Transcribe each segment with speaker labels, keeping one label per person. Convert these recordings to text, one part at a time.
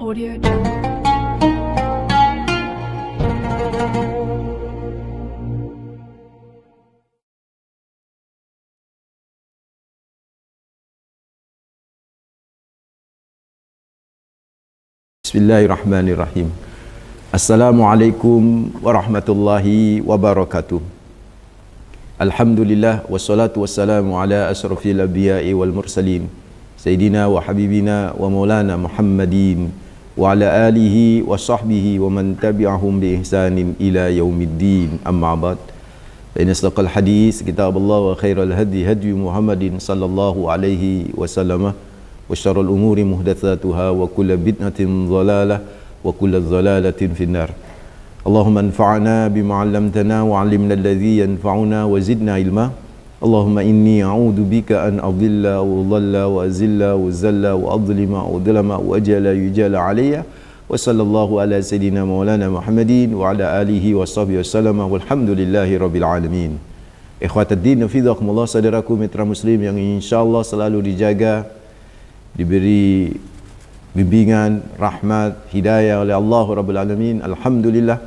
Speaker 1: Audio Jungle.
Speaker 2: Bismillahirrahmanirrahim. Assalamualaikum warahmatullahi wabarakatuh. Alhamdulillah wassalatu wassalamu ala asrafil anbiya'i wal mursalin Sayyidina wa habibina wa maulana Muhammadin wa ala alihi wa sahbihi wa man tabi'ahum bi ihsanin ila yaumiddin, amma ba'd. Fa inna asdaqal hadis kitabullah wa khairal hadi hadi Muhammadin sallallahu alaihi wasallam wa syarrul umuri muhdatsatuha wa kullu bid'atin dhalalah wa kullu dhalalatin finnar. Allahumma anfa'na bima 'allamtana wa 'allimna alladhi yanfa'una wa zidna ilma. Allahumma inni a'udzu bika an adilla wa dhalla wa azilla wa zalla wa adlima wa udlama wa ajala yujala alayya. Wa sallallahu ala sayyidina maulana Muhammadin wa ala alihi wa sahbihi wasallam walhamdulillahi rabbil alamin. Ikhwatuddin nafizakumullah, saudaraku mitra muslim yang insyaallah selalu dijaga, diberi bimbingan, rahmat, hidayah oleh Allah Rabbul Alamin. Alhamdulillah.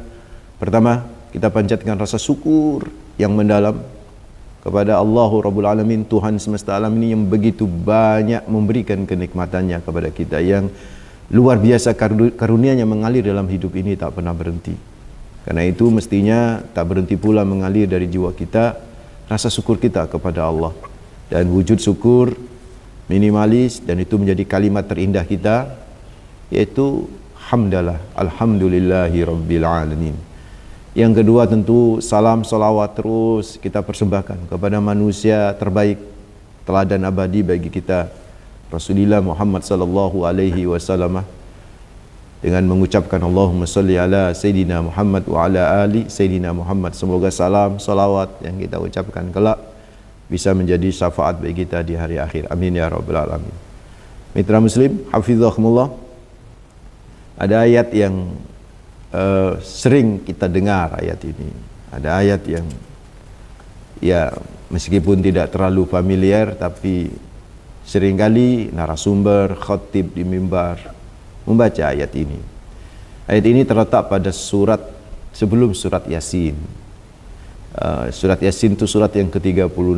Speaker 2: Pertama, kita panjatkan rasa syukur yang mendalam kepada Allah Rabbul Alamin, Tuhan semesta alam ini yang begitu banyak memberikan kenikmatannya kepada kita, yang luar biasa karunia-Nya mengalir dalam hidup ini tak pernah berhenti. Karena itu mestinya tak berhenti pula mengalir dari jiwa kita rasa syukur kita kepada Allah. Dan wujud syukur minimalis, dan itu menjadi kalimat terindah kita, yaitu hamdalah, alhamdulillahi rabbil alamin. Yang kedua tentu salam salawat terus kita persembahkan kepada manusia terbaik, teladan abadi bagi kita, Rasulullah Muhammad sallallahu alaihi wasallam, dengan mengucapkan Allahumma salli ala Sayyidina Muhammad wa ala ali Sayyidina Muhammad. Semoga salam salawat yang kita ucapkan kelak bisa menjadi syafaat bagi kita di hari akhir. Amin ya rabbal alamin. Mitra muslim, hafizakumullah, ada ayat yang sering kita dengar ayat ini. Ada ayat yang ya meskipun tidak terlalu familiar, tapi seringkali narasumber, khatib di mimbar membaca ayat ini. Ayat ini terletak pada surat sebelum surat Yasin. Surat Yasin itu surat yang ke-36.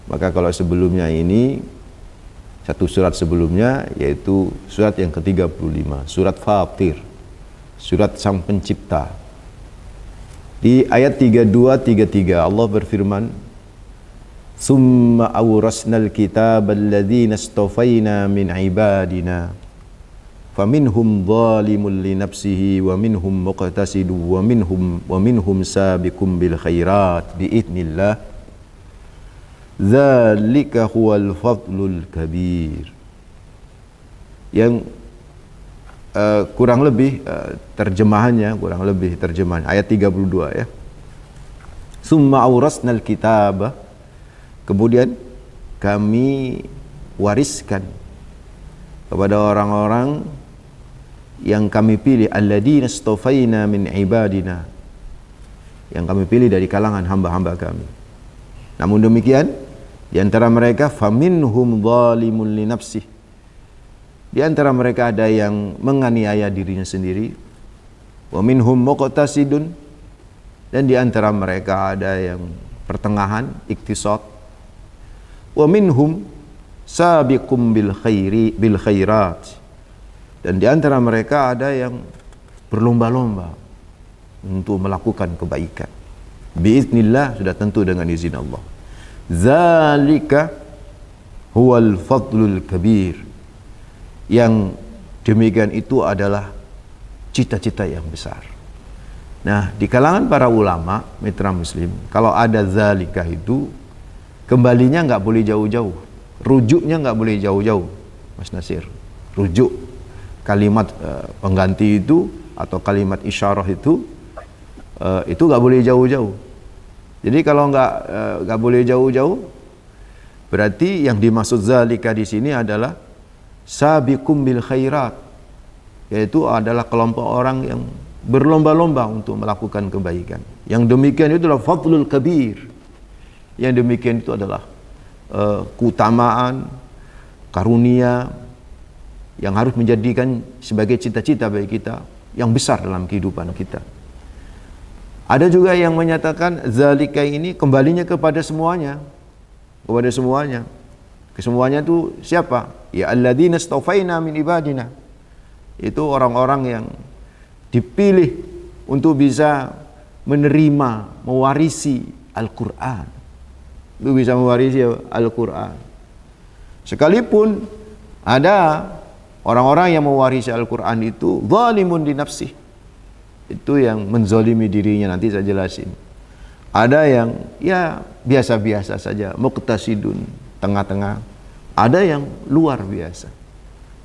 Speaker 2: Maka kalau sebelumnya ini, satu surat sebelumnya, yaitu surat yang ke-35, surat Fatir, surat Sang Pencipta. Di ayat 32-33 Allah berfirman, "Tsumma awrasnal kitaba alladhina istafaina min ibadina faminhum zalimun li nafsihi wa minhum muqtasidun wa minhum sabiqun bil khairat biidznillah dzalika huwal fadlul kabir." Yang kurang lebih terjemahan ayat 32 ya. Summa awrasnal kitab, kemudian kami wariskan kepada orang-orang yang kami pilih, alladzina istafaina min ibadina, yang kami pilih dari kalangan hamba-hamba kami. Namun demikian, di antara mereka faminhum zalimun li nafsihi, di antara mereka ada yang menganiaya dirinya sendiri, wa minhum muqtasidun, dan di antara mereka ada yang pertengahan, iktisad, wa minhum sabiqum bil khairat, dan di antara mereka ada yang berlomba-lomba untuk melakukan kebaikan. Biiznillah, sudah tentu dengan izin Allah. Zalika huwal fadlul kabir, yang demikian itu adalah cita-cita yang besar. Nah, di kalangan para ulama, mitra muslim, kalau ada zalika itu, kembalinya nggak boleh jauh-jauh, rujuknya nggak boleh jauh-jauh, Mas Nasir. Rujuk kalimat pengganti itu atau kalimat isyarah itu nggak boleh jauh-jauh. Jadi kalau nggak boleh jauh-jauh, berarti yang dimaksud zalika di sini adalah sabiqum bil khairat, yaitu adalah kelompok orang yang berlomba-lomba untuk melakukan kebaikan. Yang demikian itu adalah fadlul kabir. Yang demikian itu adalah keutamaan, karunia yang harus menjadikan sebagai cita-cita bagi kita yang besar dalam kehidupan kita. Ada juga yang menyatakan zalika ini kembalinya kepada semuanya. Kepada semuanya. Kesemuanya itu siapa? Ya alladzina istafaina min ibadina. Itu orang-orang yang dipilih untuk bisa menerima, mewarisi Al-Quran. Itu bisa mewarisi Al-Quran. Sekalipun ada orang-orang yang mewarisi Al-Quran itu zalimun li nafsih. Itu yang menzalimi dirinya, nanti saya jelasin. Ada yang ya biasa-biasa saja, muqtasidun, tengah-tengah. Ada yang luar biasa.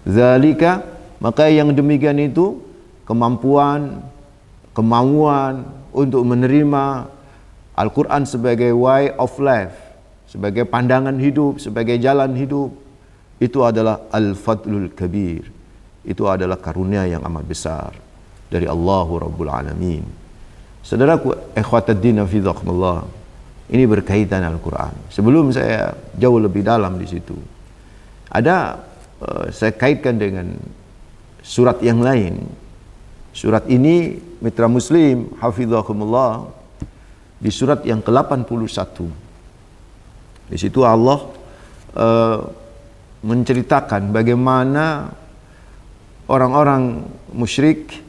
Speaker 2: Zalika, maka yang demikian itu kemampuan, kemauan untuk menerima Al-Quran sebagai way of life, sebagai pandangan hidup, sebagai jalan hidup, itu adalah al-fadlul kabir. Itu adalah karunia yang amat besar dari Allahu Rabbul Alamin. Saudaraku, ikhwataddin hafizakumullah, ini berkaitan Al-Quran. Sebelum saya jauh lebih dalam di situ, saya kaitkan dengan surat yang lain. Surat ini mitra muslim hafizakumullah, di surat yang ke-81. Di situ Allah menceritakan bagaimana orang-orang musyrik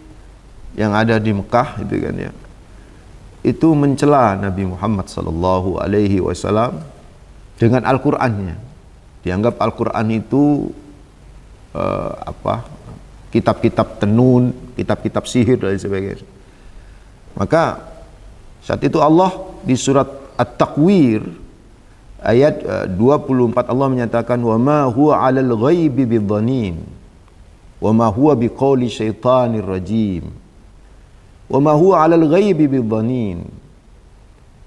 Speaker 2: yang ada di Mekah itu kan ya, itu mencela Nabi Muhammad sallallahu alaihi wasallam dengan Al-Qur'annya. Dianggap Al-Qur'an itu kitab-kitab tenun, kitab-kitab sihir dan sebagainya. Maka saat itu Allah di surat At-Takwir ayat 24 Allah menyatakan wa ma huwa 'alal ghaibi bidhanin wa ma huwa biqauli syaitanir rajim. Wa ma huwa 'alal ghaibi bidhanin.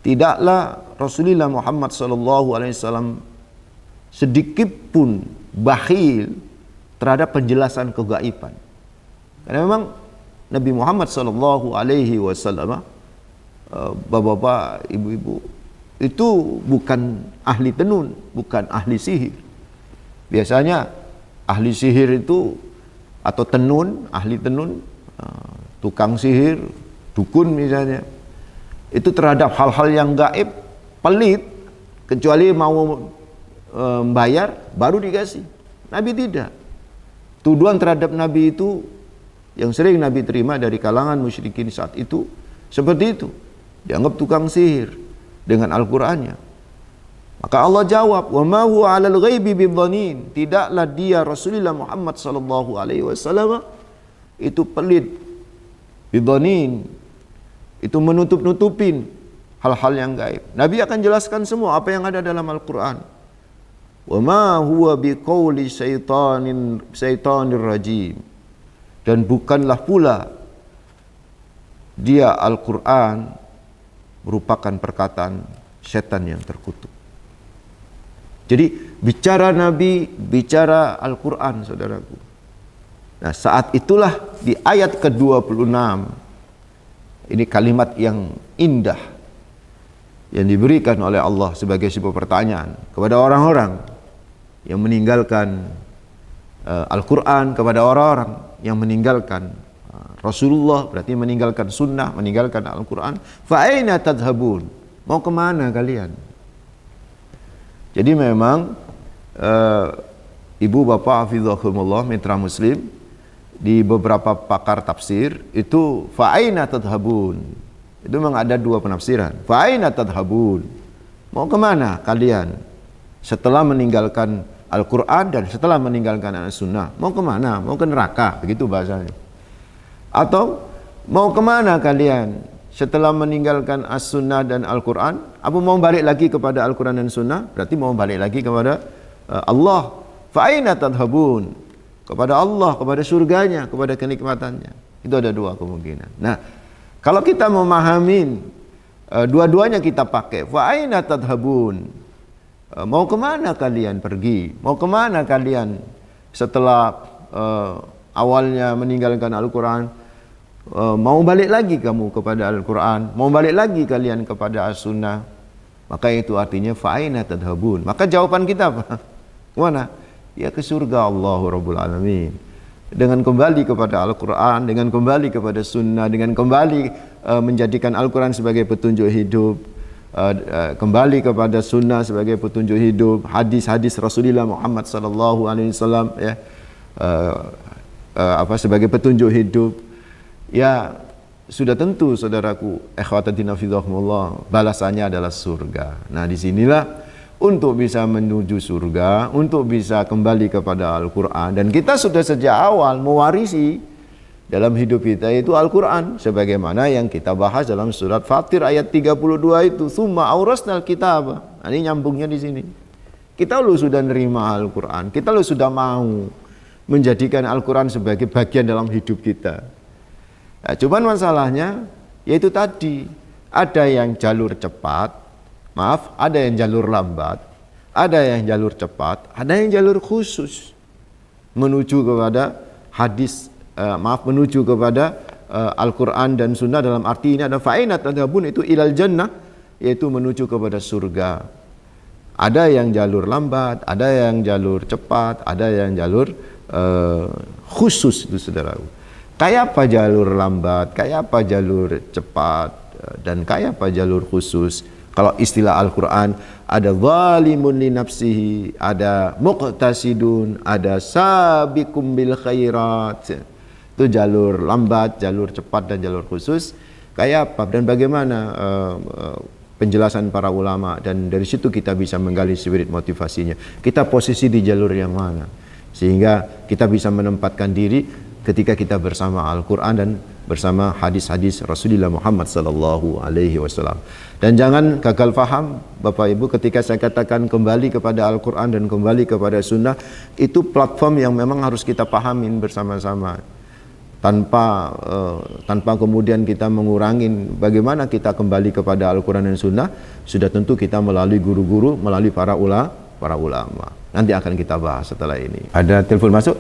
Speaker 2: Tidaklah Rasulullah Muhammad sallallahu alaihi wasallam sedikit pun bakhil terhadap penjelasan kegaiban. Karena memang Nabi Muhammad sallallahu alaihi wasallam, bapak-bapak, ibu-ibu, itu bukan ahli tenun, bukan ahli sihir. Biasanya ahli sihir itu atau tenun, ahli tenun, tukang sihir, dukun misalnya, itu terhadap hal-hal yang gaib pelit, kecuali mau bayar baru dikasih. Nabi tidak. Tuduhan terhadap Nabi itu yang sering Nabi terima dari kalangan musyrikin saat itu seperti itu. Dianggap tukang sihir dengan Al-Qur'annya. Maka Allah jawab, "Wa ma huwa 'alal ghaibi bidhanin." Tidaklah dia Rasulullah Muhammad sallallahu alaihi wasallam itu pelit, bidhanin, itu menutup-nutupin hal-hal yang gaib. Nabi akan jelaskan semua apa yang ada dalam Al-Qur'an. Wa ma huwa biqauli syaitanir rajim. Dan bukanlah pula dia Al-Qur'an merupakan perkataan setan yang terkutuk. Jadi bicara Nabi, bicara Al-Quran, saudaraku. Nah, saat itulah di ayat ke-26, ini kalimat yang indah yang diberikan oleh Allah sebagai sebuah pertanyaan kepada orang-orang yang meninggalkan Al-Quran, kepada orang-orang yang meninggalkan Rasulullah, berarti meninggalkan sunnah, meninggalkan Al-Quran. Fa aina tadhhabun? Mau kemana kalian? Jadi memang ibu bapak hafizakumullah, mitra muslim, di beberapa pakar tafsir itu fa aina tadhhabun, itu memang ada dua penafsiran. Fa aina tadhhabun? Mau kemana kalian setelah meninggalkan Al-Quran dan setelah meninggalkan As-Sunnah? Mau kemana? Mau ke neraka? Begitu bahasanya. Atau mau kemana kalian setelah meninggalkan As-Sunnah dan Al-Quran? Apa mau balik lagi kepada Al-Quran dan Sunnah? Berarti mau balik lagi kepada Allah. Fa'aina tadhhabun? Kepada Allah, kepada surganya, kepada kenikmatannya. Itu ada dua kemungkinan. Nah, kalau kita memahami dua-duanya kita pakai. Fa'aina tadhhabun? Mau kemana kalian pergi? Mau kemana kalian setelah awalnya meninggalkan Al-Quran? Mau balik lagi kamu kepada Al-Quran, mau balik lagi kalian kepada As-Sunnah, maka itu artinya fa'aina tadhhabun. Maka jawaban kita apa? Mana? Ya ke surga Allah Rabbul Alamin. Dengan kembali kepada Al-Quran, dengan kembali kepada Sunnah, dengan kembali menjadikan Al-Quran sebagai petunjuk hidup, kembali kepada Sunnah sebagai petunjuk hidup, hadis-hadis Rasulullah Muhammad sallallahu alaihi wasallam ya, sebagai petunjuk hidup, ya sudah tentu saudaraku, ikhwatatina fillah, balasannya adalah surga. Nah, disinilah untuk bisa menuju surga, untuk bisa kembali kepada Al-Quran. Dan kita sudah sejak awal mewarisi dalam hidup kita itu Al-Quran. Sebagaimana yang kita bahas dalam surat Fatir ayat 32 itu. Tsumma aurasnal kitab. Nah, ini nyambungnya di sini. Kita lu sudah nerima Al-Quran. Kita lu sudah mau menjadikan Al-Quran sebagai bagian dalam hidup kita. Nah, cuman masalahnya yaitu tadi. Ada yang jalur cepat. Maaf, ada yang jalur lambat, ada yang jalur cepat, ada yang jalur khusus menuju kepada hadis, menuju kepada Al-Quran dan Sunnah. Dalam arti ini ada fa'inat tadhabun, itu ilal jannah, yaitu menuju kepada surga. Ada yang jalur lambat, ada yang jalur cepat, ada yang jalur khusus itu saudaraku. Kayak apa jalur lambat, kayak apa jalur cepat, dan kayak apa jalur khusus. Kalau istilah Al-Quran, ada zalimun li nafsihi, ada muqtasidun, ada sabiqum bil khairat. Itu jalur lambat, jalur cepat, dan jalur khusus. Kayak apa dan bagaimana penjelasan para ulama, dan dari situ kita bisa menggali spirit motivasinya. Kita posisi di jalur yang mana, sehingga kita bisa menempatkan diri ketika kita bersama Al-Quran dan bersama hadis-hadis Rasulullah Muhammad sallallahu alaihi wasallam. Dan jangan gagal faham Bapak Ibu, ketika saya katakan kembali kepada Al-Quran dan kembali kepada Sunnah, itu platform yang memang harus kita pahamin bersama-sama. Tanpa kemudian kita mengurangi bagaimana kita kembali kepada Al-Quran dan Sunnah, sudah tentu kita melalui guru-guru, melalui para ulama. Nanti akan kita bahas setelah ini. Ada telepon masuk?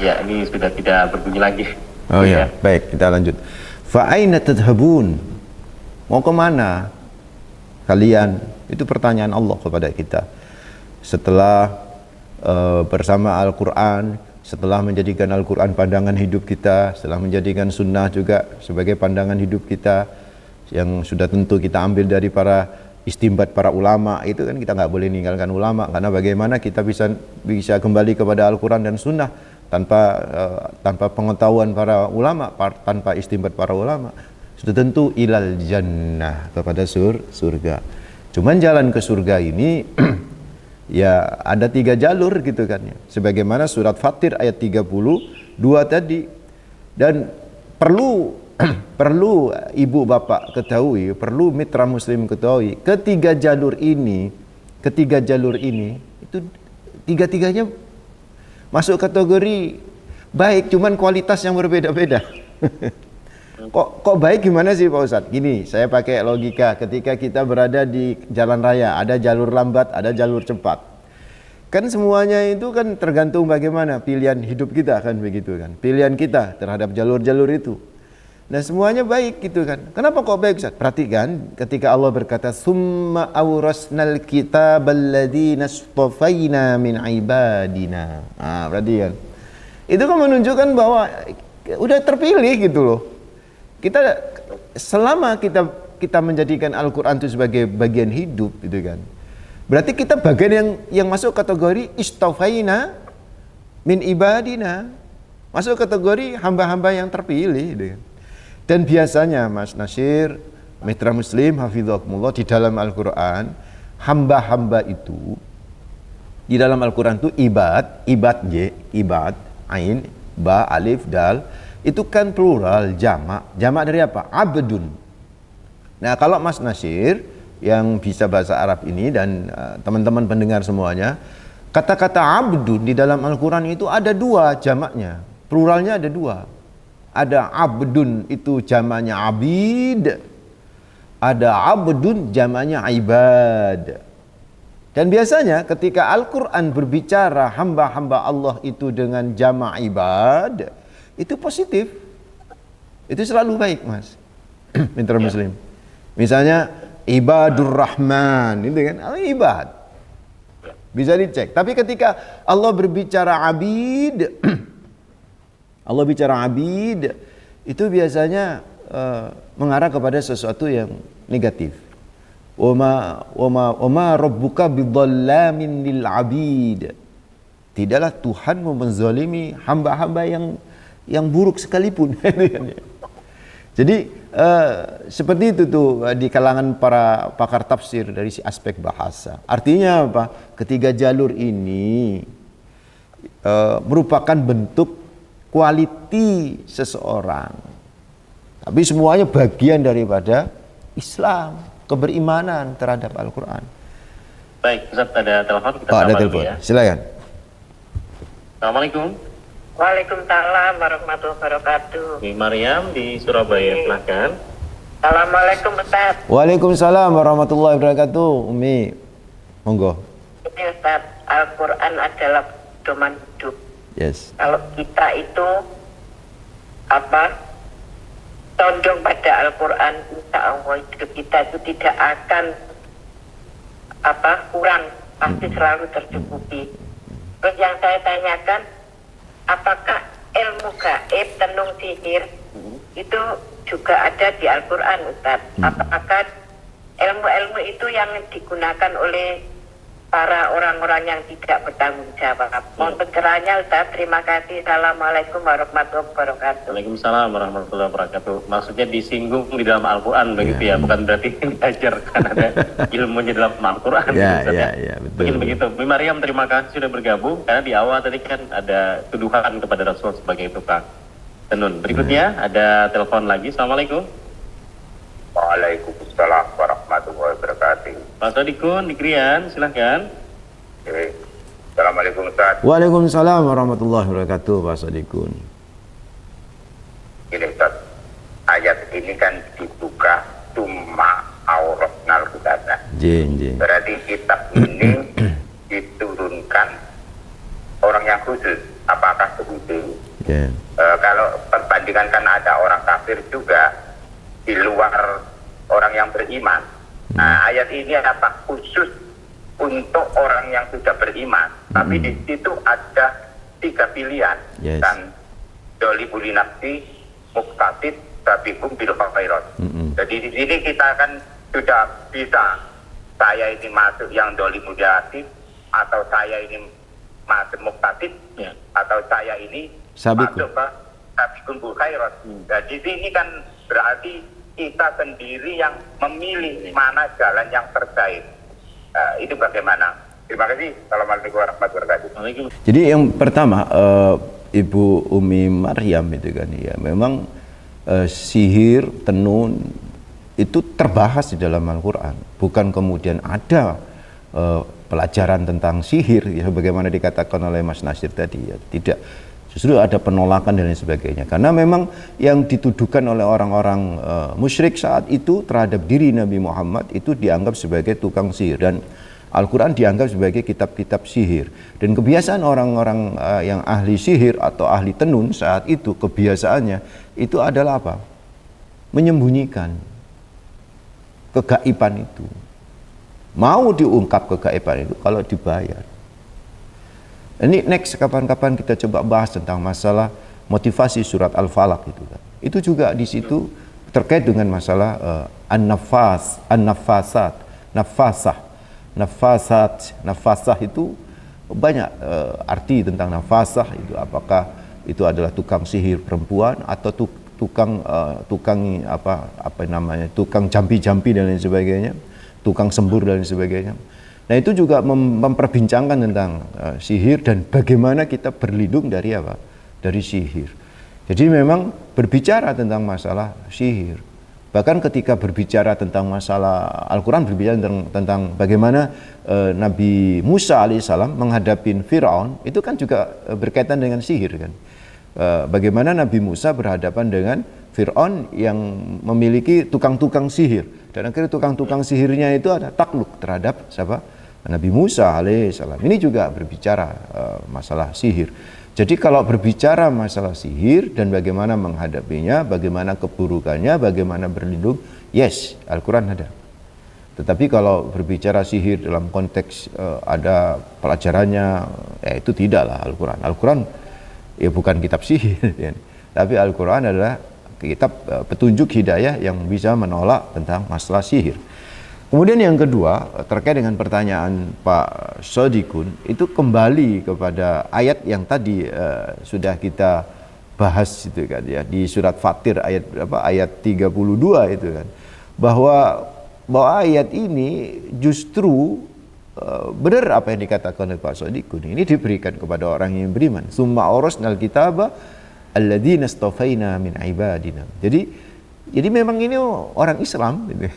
Speaker 1: Ya, ini sudah tidak berbunyi lagi.
Speaker 2: Oh ya, baik, kita lanjut. Fa aina tadhhabun? Mau kemana kalian? Itu pertanyaan Allah kepada kita. Setelah bersama Al-Quran, setelah menjadikan Al-Quran pandangan hidup kita, setelah menjadikan Sunnah juga sebagai pandangan hidup kita, yang sudah tentu kita ambil dari para istimbat para ulama, itu kan kita nggak boleh meninggalkan ulama, karena bagaimana kita bisa kembali kepada Al-Quran dan Sunnah tanpa pengetahuan para ulama, tanpa istimbat para ulama, sudah tentu ilal jannah, kepada surga. Cuman jalan ke surga ini ya ada 3 jalur gitu kan ya, sebagaimana surat Fatir ayat 32 tadi. Dan perlu ibu bapak ketahui, perlu mitra muslim ketahui, ketiga jalur ini itu tiga-tiganya masuk kategori baik, cuman kualitas yang berbeda-beda. Kok baik gimana sih Pak Ustadz? Gini, saya pakai logika, ketika kita berada di jalan raya, ada jalur lambat, ada jalur cepat. Kan semuanya itu kan tergantung bagaimana pilihan hidup kita, kan begitu kan. Pilihan kita terhadap jalur-jalur itu. Nah, semuanya baik gitu kan. Kenapa kok baik Ustaz? Perhatikan ketika Allah berkata summa awrasnal kitabal ladzina istafaina min ibadina. Ah, perhatikan. Itu kan menunjukkan bahwa udah terpilih gitu loh. Kita selama kita menjadikan Al-Qur'an itu sebagai bagian hidup gitu kan. Berarti kita bagian yang masuk kategori istafaina min ibadina. Masuk kategori hamba-hamba yang terpilih gitu kan. Dan biasanya Mas Nasir, mitra muslim hafizakumullah, di dalam Al-Quran, hamba-hamba itu di dalam Al-Quran itu ibad, ain, ba, alif, dal, itu kan plural, jamak dari apa? Abdun. Nah, kalau Mas Nasir yang bisa bahasa Arab ini dan teman-teman pendengar semuanya, kata-kata abdun di dalam Al-Quran itu ada 2 jamaknya, pluralnya ada 2. Ada abdun itu jamaknya abid, ada abdun jamaknya ibad. Dan biasanya ketika Al-Quran berbicara hamba-hamba Allah itu dengan jamak ibad, itu positif, itu selalu baik Mas. Mitra muslim. Misalnya Ibadur Rahman, itu kan ibad. Bisa dicek. Tapi ketika Allah berbicara abid, Allah bicara abid, itu biasanya mengarah kepada sesuatu yang negatif. Wama rabbuka bidzallamin lil abid. Tidaklah Tuhanmu menzalimi hamba-hamba yang buruk sekalipun. Jadi seperti itu tuh di kalangan para pakar tafsir dari si aspek bahasa. Artinya apa? Ketiga jalur ini merupakan bentuk quality seseorang. Tapi semuanya bagian daripada Islam, keberimanan terhadap Al-Quran.
Speaker 1: Baik, Ustaz, ada telepon, kita
Speaker 2: ada
Speaker 1: sapa dulu
Speaker 2: telepon.
Speaker 1: ya.
Speaker 2: Silakan.
Speaker 1: Assalamualaikum.
Speaker 3: Waalaikumsalam warahmatullahi wabarakatuh.
Speaker 1: Umi Maryam di Surabaya, silakan.
Speaker 3: Assalamualaikum Ustaz.
Speaker 2: Waalaikumsalam warahmatullahi wabarakatuh. Umi, monggo.
Speaker 3: Ini Ustaz, Al-Quran adalah pedoman hidup.
Speaker 2: Yes.
Speaker 3: Kalau kita itu condong pada Al-Quran, insya Allah hidup kita itu tidak akan kurang, pasti selalu tercukupi. Terus yang saya tanyakan, apakah ilmu gaib, tenung sihir itu juga ada di Al-Quran, Ustaz? Apakah ilmu-ilmu itu yang digunakan oleh para orang-orang yang tidak bertanggung jawab? Mohon pencerahannya, Ustaz. Terima kasih. Assalamualaikum warahmatullahi wabarakatuh.
Speaker 1: Waalaikumsalam warahmatullahi wabarakatuh. Maksudnya disinggung di dalam Al-Quran begitu ya, bukan berarti diajarkan ada ilmunya dalam Al-Quran.
Speaker 2: Ya, betul.
Speaker 1: Mungkin begitu. Bu Maryam, terima kasih sudah bergabung, karena di awal tadi kan ada tuduhan kepada Rasul sebagai tukang tenun. Berikutnya ada telepon lagi. Assalamualaikum.
Speaker 4: Waalaikumsalam warahmatullahi wabarakatuh.
Speaker 1: Pak Sodikun di Krian, silahkan.
Speaker 4: Oke. Assalamualaikum Ustaz.
Speaker 2: Waalaikumsalam warahmatullahi wabarakatuh, Pak Sodikun.
Speaker 4: Ini Ustaz, ayat ini kan dibuka cuma auratnal kitabah.
Speaker 2: Jin.
Speaker 4: Berarti kitab ini diturunkan orang yang khusus. Apakah begitu?
Speaker 2: Yeah.
Speaker 4: Kalau perbandingan kan ada orang kafir juga di luar orang yang beriman. Nah, ayat ini apa khusus untuk orang yang sudah beriman. Tapi di situ ada 3 pilihan.
Speaker 2: Yes.
Speaker 4: Dan dolibuli nafsi, muktasid, tabikum bil khairat. Jadi di sini kita kan sudah bisa, saya ini masuk yang dolibuli nafsi, atau saya ini masuk muktasid, atau saya ini masuk ke tabikum bil khairat. Nah, di sini kan berarti kita sendiri yang memilih mana jalan yang terbaik. Itu bagaimana? Terima kasih. Assalamualaikum warahmatullahi wabarakatuh.
Speaker 2: Jadi yang pertama, Ibu Umi Maryam itu kan ya, memang sihir, tenun itu terbahas di dalam Al-Quran. Bukan kemudian ada pelajaran tentang sihir ya, bagaimana dikatakan oleh Mas Nasir tadi ya, tidak. Justru ada penolakan dan lain sebagainya, karena memang yang dituduhkan oleh orang-orang musyrik saat itu terhadap diri Nabi Muhammad itu dianggap sebagai tukang sihir, dan Al-Quran dianggap sebagai kitab-kitab sihir. Dan kebiasaan orang-orang yang ahli sihir atau ahli tenun saat itu, kebiasaannya itu adalah apa? Menyembunyikan kegaiban itu. Mau diungkap kegaiban itu kalau dibayar. Ini next kapan-kapan kita coba bahas tentang masalah motivasi surat Al-Falaq itu kan. Itu juga di situ terkait dengan masalah nafasah itu banyak arti tentang nafasah itu, apakah itu adalah tukang sihir perempuan atau tukang jampi-jampi dan lain sebagainya, tukang sembur dan lain sebagainya. Nah, itu juga memperbincangkan tentang sihir dan bagaimana kita berlindung dari apa? Dari sihir. Jadi memang berbicara tentang masalah sihir. Bahkan ketika berbicara tentang masalah Al-Quran berbicara tentang bagaimana Nabi Musa alaihissalam menghadapi Fir'aun, itu kan juga berkaitan dengan sihir kan. Bagaimana Nabi Musa berhadapan dengan Fir'aun yang memiliki tukang-tukang sihir, dan akhirnya tukang-tukang sihirnya itu ada takluk terhadap siapa? Nabi Musa alaihissalam. Ini juga berbicara masalah sihir. Jadi kalau berbicara masalah sihir dan bagaimana menghadapinya, bagaimana keburukannya, bagaimana berlindung, yes, Al-Quran ada. Tetapi kalau berbicara sihir dalam konteks ada pelajarannya, ya itu tidaklah Al-Quran. Al-Quran ya bukan kitab sihir, ya. Tapi Al-Quran adalah kitab petunjuk hidayah yang bisa menolak tentang masalah sihir. Kemudian yang kedua, terkait dengan pertanyaan Pak Sodikun, itu kembali kepada ayat yang tadi sudah kita bahas itu kan ya, di surat Fatir ayat berapa? Ayat 32 itu kan. Bahwa ayat ini justru benar apa yang dikatakan oleh Pak Sodikun. Ini diberikan kepada orang yang beriman. Summa awrasnal kitaba alladzina istafaina min ibadina. Jadi memang ini orang Islam gitu.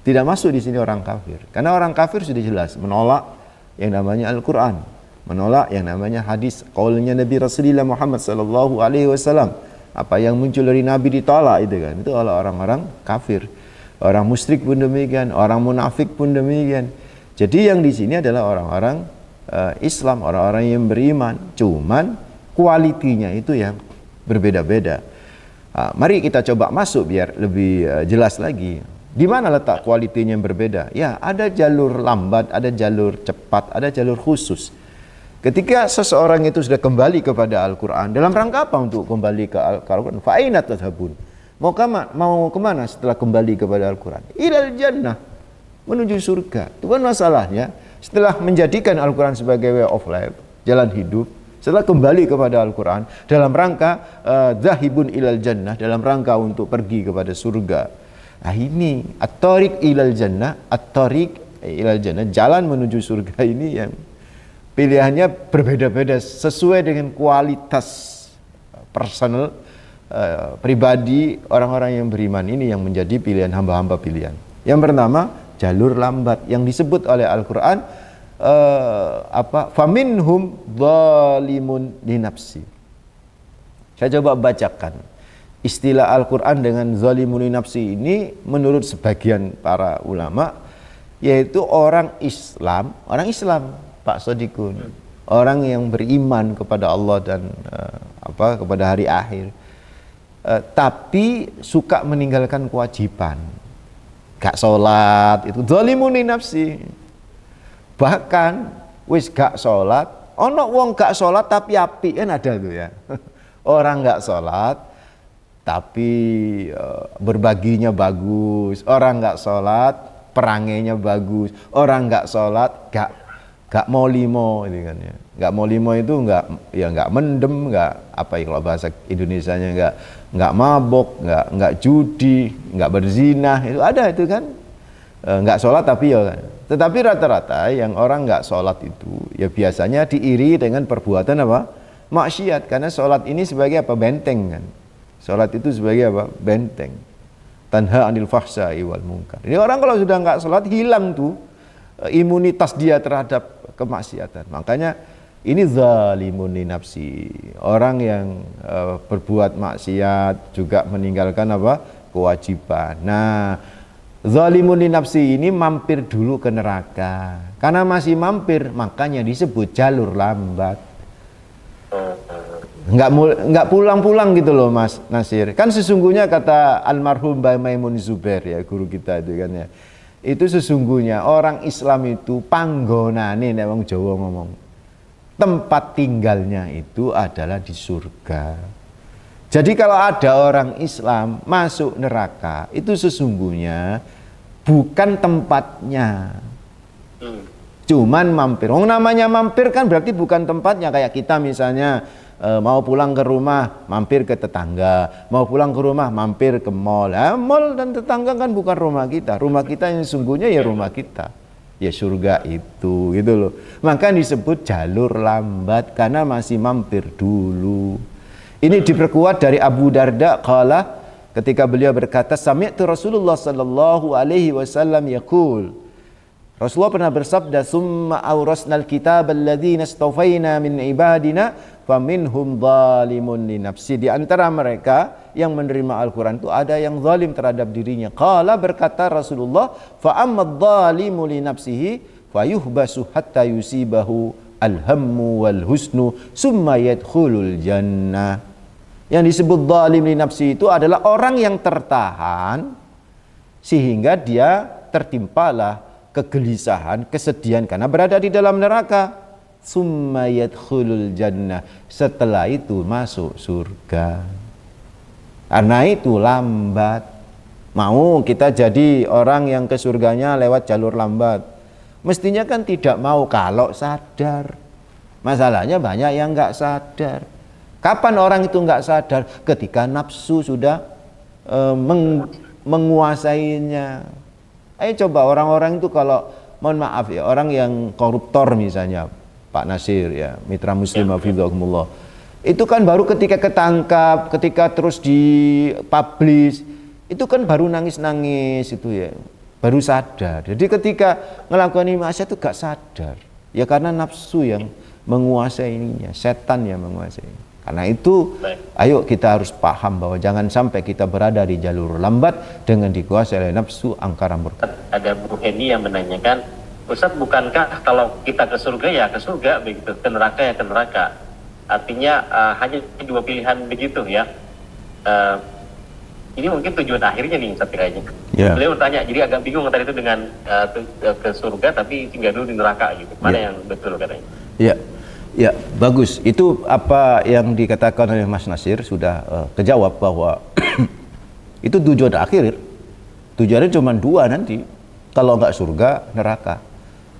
Speaker 2: Tidak masuk di sini orang kafir. Karena orang kafir sudah jelas menolak yang namanya Al-Qur'an, menolak yang namanya hadis qaulnya Nabi Rasulullah Muhammad sallallahu alaihi wasallam. Apa yang muncul dari Nabi ditolak itu kan. Itu oleh orang-orang kafir. Orang musyrik pun demikian, orang munafik pun demikian. Jadi yang di sini adalah orang-orang Islam, orang-orang yang beriman. Cuman kualitinya itu yang berbeda-beda. Mari kita coba masuk biar lebih jelas lagi. Di mana letak kualitinya yang berbeda? Ya, ada jalur lambat, ada jalur cepat, ada jalur khusus. Ketika seseorang itu sudah kembali kepada Al-Quran, dalam rangka apa untuk kembali ke Al-Quran? Fa'aina tadhhabun? Mau kemana setelah kembali kepada Al-Quran? Ilal jannah, menuju surga. Itu kan masalahnya. Setelah menjadikan Al-Quran sebagai way of life, jalan hidup, setelah kembali kepada Al-Quran dalam rangka zahibun ilal jannah, dalam rangka untuk pergi kepada surga. Nah ini at-tariq ilal jannah, at-tariq ilal jannah, jalan menuju surga ini yang pilihannya berbeda-beda sesuai dengan kualitas personal pribadi orang-orang yang beriman ini yang menjadi pilihan hamba-hamba pilihan. Yang pertama, jalur lambat yang disebut oleh Al-Qur'an faminhum zalimun li nafsi. Saya coba bacakan. Istilah Al-Quran dengan zalimun li nafsi ini menurut sebagian para ulama yaitu orang Islam Pak Sodikun, orang yang beriman kepada Allah dan kepada hari akhir, tapi suka meninggalkan kewajiban, gak sholat, itu zalimun li nafsi. Bahkan wis gak sholat, ono wong gak sholat tapi api kan ada tuh ya. Orang gak sholat tapi berbaginya bagus, orang nggak sholat perangainya bagus, orang nggak sholat gak mau limo, gitu kan ya. Nggak mau limo itu nggak mendem, nggak apa ya kalau bahasa Indonesianya nggak mabok, nggak judi, nggak berzina, itu ada itu kan. Nggak sholat tapi ya kan. Tetapi rata-rata yang orang nggak sholat itu ya biasanya diiri dengan perbuatan apa? Maksiat, karena sholat ini sebagai apa? Benteng kan. Sholat itu sebagai apa? Benteng. Tanha anil fahsya'i wal munkar. Ini orang kalau sudah nggak sholat hilang tuh imunitas dia terhadap kemaksiatan. Makanya ini zalimun li nafsi. Orang yang berbuat maksiat juga meninggalkan apa? Kewajiban. Nah, zalimun li nafsi ini mampir dulu ke neraka. Karena masih mampir, makanya disebut jalur lambat. Nggak pulang-pulang gitu loh Mas Nasir. Kan sesungguhnya kata almarhum Mbah Maimun Zubair ya, guru kita itu kan ya. Itu sesungguhnya orang Islam itu panggonane nek wong Jawa ngomong. Tempat tinggalnya itu adalah di surga. Jadi kalau ada orang Islam masuk neraka, itu sesungguhnya bukan tempatnya. Cuman mampir. Wong namanya mampir kan berarti bukan tempatnya, kayak kita misalnya mau pulang ke rumah mampir ke tetangga, mau pulang ke rumah mampir ke mall. Mall dan tetangga kan bukan rumah kita. Rumah kita yang sungguhnya ya rumah kita, ya surga itu gitu loh. Maka disebut jalur lambat karena masih mampir dulu. Ini diperkuat dari Abu Darda qala, ketika beliau berkata sami'tu Rasulullah sallallahu alaihi wasallam yaqul, Rasulullah pernah bersabda, summa awrasnal kitab alladzina istafaina min ibadina faminhum zalimun li nafsi. Di antara mereka yang menerima Al-Quran itu ada yang zalim terhadap dirinya. Qala, berkata Rasulullah, fa ammad zalimu li nafsihi fayuhbasu hatta yusibahu alhammu wal husnu summa yadkhulul jannah. Yang disebut zalim li nafsi itu adalah orang yang tertahan sehingga dia tertimpalah kegelisahan, kesedihan karena berada di dalam neraka. Summa yadkhulul jannah, setelah itu masuk surga. Karena itu lambat. Mau kita jadi orang yang ke surganya lewat jalur lambat, mestinya kan tidak mau kalau sadar. Masalahnya banyak yang nggak sadar. Kapan orang itu nggak sadar? Ketika nafsu sudah menguasainya. Ayo coba orang-orang itu kalau, mohon maaf ya, orang yang koruptor misalnya, Pak Nasir ya, Mitra Muslim hafizahumullah, itu kan baru ketika ketangkap, ketika terus dipublish, itu kan baru nangis-nangis itu ya, baru sadar. Jadi ketika ngelakukan ini maksiat itu gak sadar, ya karena nafsu yang menguasai ininya, setan yang menguasai. Karena itu, ayo kita harus paham bahwa jangan sampai kita berada di jalur lambat dengan dikuasai oleh nafsu angkara murka.
Speaker 1: Ada Bu Heni yang menanyakan, Ustaz, bukankah kalau kita ke surga ya ke surga begitu, ke neraka ya ke neraka? Artinya hanya dua pilihan begitu ya. Ini mungkin tujuan akhirnya nih Ustaz kayaknya.
Speaker 2: Yeah.
Speaker 1: Beliau bertanya, jadi agak bingung tadi itu dengan ke surga tapi tinggal dulu di neraka gitu. Mana yang betul katanya?
Speaker 2: Ya. Ya, bagus. Itu apa yang dikatakan oleh Mas Nasir sudah kejawab bahwa itu tujuan akhir. Tujuannya cuma dua nanti. Kalau nggak surga, neraka.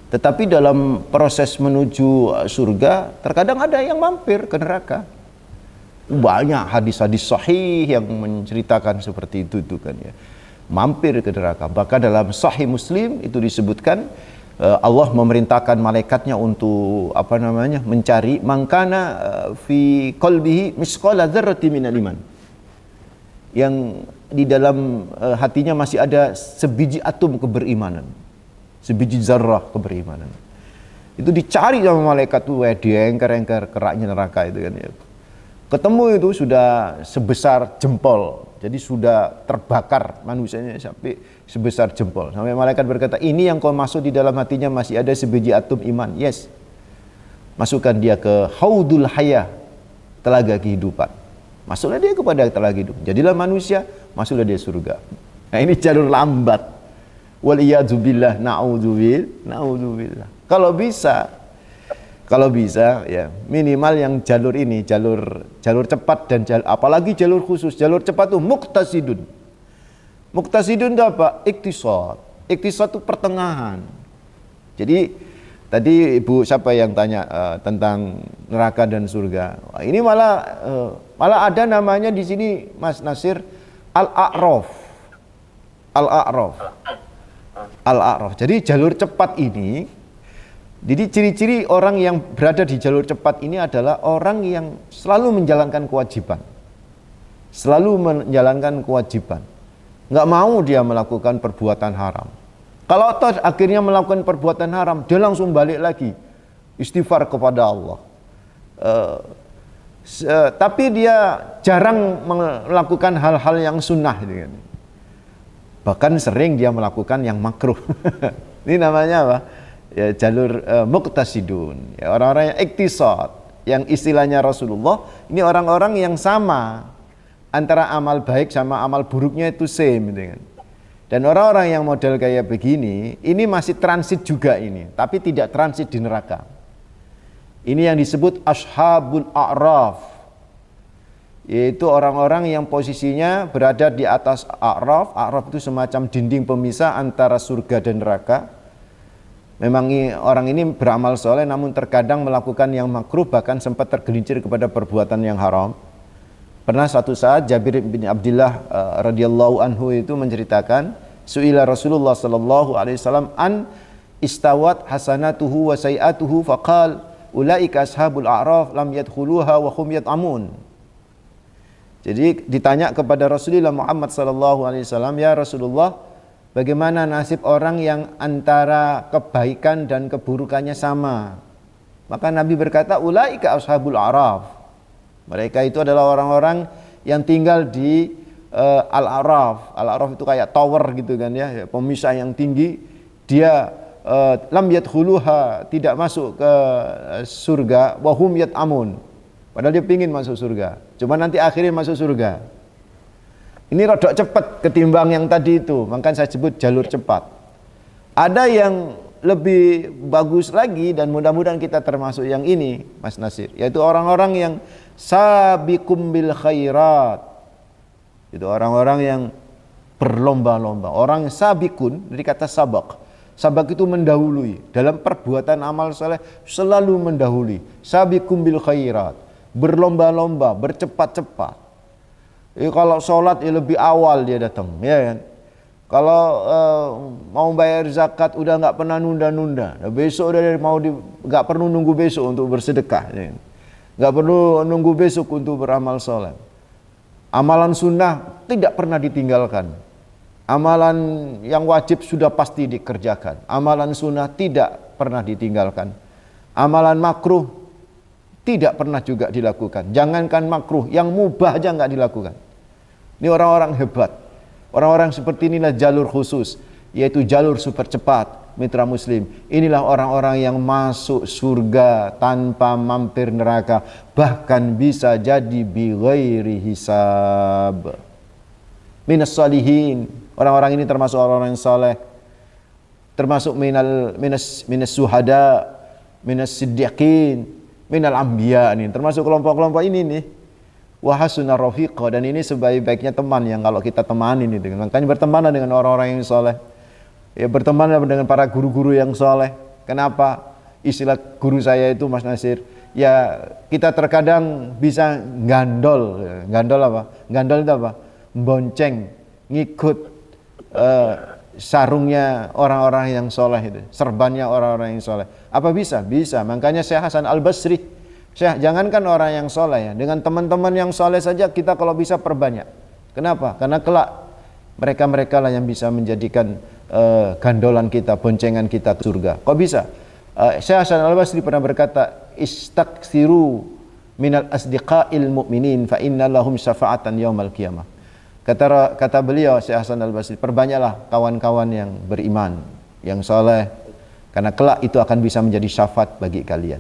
Speaker 2: Tetapi dalam proses menuju surga, terkadang ada yang mampir ke neraka. Banyak hadis-hadis sahih yang menceritakan seperti itu kan ya. Mampir ke neraka. Bahkan dalam Sahih Muslim itu disebutkan, Allah memerintahkan malaikatnya untuk mencari mangkana fi qalbihi misqala dzarrati minal iman, yang di dalam hatinya masih ada sebiji atom keberimanan, sebiji zarrah keberimanan. Itu dicari sama malaikat tuh, diengker-engker keraknya neraka itu kan ya. Ketemu itu sudah sebesar jempol. Jadi sudah terbakar manusianya sampai sebesar jempol. Sampai malaikat berkata, ini yang kau masuk di dalam hatinya masih ada sebiji atom iman. Yes. Masukkan dia ke haudul hayah, telaga kehidupan. Masuklah dia kepada telaga hidup. Jadilah manusia, masuklah dia surga. Nah ini jalur lambat. Waliyadzubillah, na'udzubillah. Kalau bisa ya minimal yang jalur ini, jalur cepat dan apalagi jalur khusus. Jalur cepat itu muqtasidun. Muqtasidun itu apa? Iktisad. Iktisad itu pertengahan. Jadi tadi Ibu siapa yang tanya tentang neraka dan surga. Wah, ini malah ada namanya di sini Mas Nasir, Al-A'raf. Al-A'raf. Al-A'raf. Jadi jalur cepat ini, jadi ciri-ciri orang yang berada di jalur cepat ini adalah orang yang selalu menjalankan kewajiban. Selalu menjalankan kewajiban. Nggak mau dia melakukan perbuatan haram. Kalau toh akhirnya melakukan perbuatan haram, dia langsung balik lagi istighfar kepada Allah. Tapi dia jarang melakukan hal-hal yang sunnah. Bahkan sering dia melakukan yang makruh. Ini namanya apa? Ya, jalur muqtasidun, ya, orang-orang yang iktisad, yang istilahnya Rasulullah, ini orang-orang yang sama antara amal baik sama amal buruknya itu same gitu kan. Dan orang-orang yang model kayak begini, ini masih transit juga ini, tapi tidak transit di neraka. Ini yang disebut ashabul a'raf, yaitu orang-orang yang posisinya berada di atas a'raf. A'raf itu semacam dinding pemisah antara surga dan neraka. Memang orang ini beramal soleh namun terkadang melakukan yang makruh, bahkan sempat tergelincir kepada perbuatan yang haram. Pernah suatu saat Jabir bin Abdullah radhiyallahu anhu itu menceritakan, su'ila Rasulullah sallallahu alaihi wasallam an istawat hasanatuhu wa sayiatuhu faqal ulaika ashabul a'raf lam yadkhuluha wa hum yat'amun. Jadi ditanya kepada Rasulullah Muhammad sallallahu alaihi wasallam, ya Rasulullah, bagaimana nasib orang yang antara kebaikan dan keburukannya sama? Maka Nabi berkata, ulaika ashabul a'raf. Mereka itu adalah orang-orang yang tinggal di al-a'raf. Al-a'raf itu kayak tower gitu kan ya, pemisah yang tinggi. Dia lam yadkhuluha, tidak masuk ke surga, wa hum yat'amun. Padahal dia pingin masuk surga, cuma nanti akhirnya masuk surga. Ini rodok cepat ketimbang yang tadi itu, makanya saya sebut jalur cepat. Ada yang lebih bagus lagi dan mudah-mudahan kita termasuk yang ini, Mas Nasir, yaitu orang-orang yang sabiqum bil khairat. Itu orang-orang yang berlomba-lomba. Orang sabiqun dari kata sabak. Sabak itu mendahului. Dalam perbuatan amal saleh selalu mendahului. Sabiqum bil khairat. Berlomba-lomba, bercepat-cepat. Kalau sholat ya lebih awal dia datang, ya kan? Kalau mau bayar zakat udah nggak pernah nunda-nunda. Nah, besok udah nggak perlu nunggu besok untuk bersedekah. Nggak perlu nunggu besok untuk beramal soleh. Amalan sunnah tidak pernah ditinggalkan. Amalan yang wajib sudah pasti dikerjakan. Amalan sunnah tidak pernah ditinggalkan. Amalan makruh tidak pernah juga dilakukan. Jangankan makruh, yang mubah aja nggak dilakukan. Ini orang-orang hebat. Orang-orang seperti inilah jalur khusus, yaitu jalur super cepat, mitra muslim. Inilah orang-orang yang masuk surga tanpa mampir neraka, bahkan bisa jadi bi ghairi hisab. Minas salihin, orang-orang ini termasuk orang-orang yang saleh, termasuk minas suhada, minas siddiqin, minal anbiya, ini termasuk kelompok-kelompok ini nih. Wa hasuna rafiqa, dan ini sebaik-baiknya teman yang kalau kita temanin itu. Makanya bertemanlah dengan orang-orang yang soleh. Ya, bertemanlah dengan para guru-guru yang soleh. Kenapa? Istilah guru saya itu, Mas Nasir, ya kita terkadang bisa gandol. Gandol apa? Gandol itu apa? Bonceng, ngikut sarungnya orang-orang yang soleh itu, serbannya orang-orang yang soleh. Apa bisa? Bisa. Makanya Syekh Hasan Al-Basri, jangankan orang yang soleh ya, dengan teman-teman yang soleh saja kita kalau bisa perbanyak. Kenapa? Karena kelak mereka-mereka lah yang bisa menjadikan gandolan kita, boncengan kita ke surga. Kok bisa? Syekh Hasan Al-Basri pernah berkata, istaksiru minal asdiqa'il mu'minin fa inna lahum syafa'atan yaumal qiyamah. Kata beliau Syekh Hasan Al-Basri, perbanyaklah kawan-kawan yang beriman, yang soleh, karena kelak itu akan bisa menjadi syafaat bagi kalian.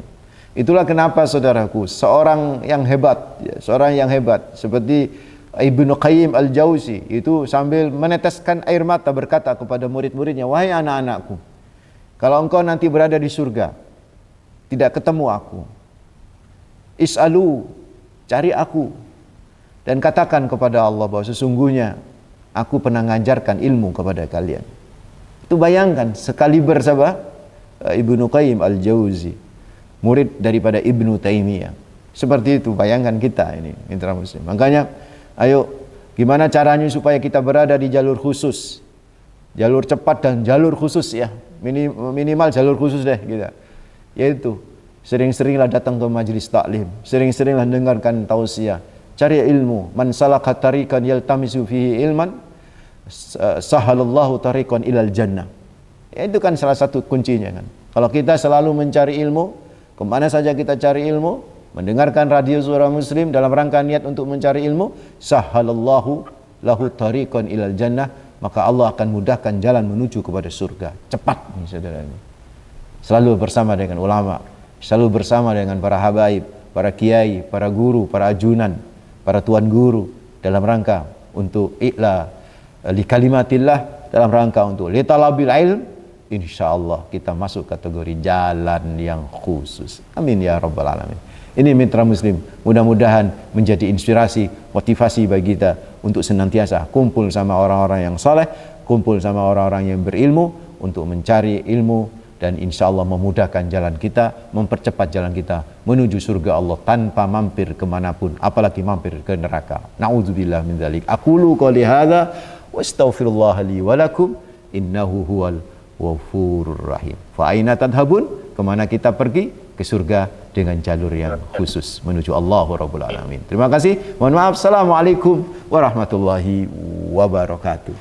Speaker 2: Itulah kenapa saudaraku, seorang yang hebat seperti Ibnu Qayyim Al-Jauzi itu sambil meneteskan air mata berkata kepada murid-muridnya, wahai anak-anakku, kalau engkau nanti berada di surga tidak ketemu aku, is'alu, cari aku, dan katakan kepada Allah bahwa sesungguhnya aku pernah mengajarkan ilmu kepada kalian. Itu bayangkan sekaliber siapa? Ibnu Qayyim Al-Jauzi, murid daripada Ibnu Taimiyah. Seperti itu, bayangkan kita ini, mitra muslim. Makanya, ayo, gimana caranya supaya kita berada di jalur khusus, jalur cepat dan jalur khusus ya, minimal jalur khusus deh kita. Yaitu, sering-seringlah datang ke majelis taklim, sering-seringlah dengarkan tausiah, cari ilmu. Man salaka tariqan yaltamisu fihi ilman, sahalallahu tariqan ilal jannah. Ya, itu kan salah satu kuncinya kan. Kalau kita selalu mencari ilmu, kemana saja kita cari ilmu, mendengarkan radio Suara Muslim dalam rangka niat untuk mencari ilmu, sahalallahu lahu tariqan ilal jannah, maka Allah akan mudahkan jalan menuju kepada surga. Cepat nih saudara ini. Selalu bersama dengan ulama, selalu bersama dengan para habaib, para kiai, para guru, para ajunan, para tuan guru, dalam rangka untuk i'la li kalimatillah, dalam rangka untuk li talabil ilm. InsyaAllah kita masuk kategori jalan yang khusus. Amin ya rabbal alamin. Ini mitra muslim, mudah-mudahan menjadi inspirasi, motivasi bagi kita untuk senantiasa kumpul sama orang-orang yang soleh, kumpul sama orang-orang yang berilmu untuk mencari ilmu, dan insyaallah memudahkan jalan kita, mempercepat jalan kita menuju surga Allah tanpa mampir kemanapun, apalagi mampir ke neraka. Na'udzubillah min dzalik. Aqulu qouli hadza wa astaghfirullah li wa lakum innahu huwal Ghafurur Rahim. Fa aina tadhhabun? Kemana kita pergi? Ke surga dengan jalur yang khusus menuju Allahu Rabbul Alamin. Terima kasih. Mohon maaf. Assalamualaikum warahmatullahi wabarakatuh.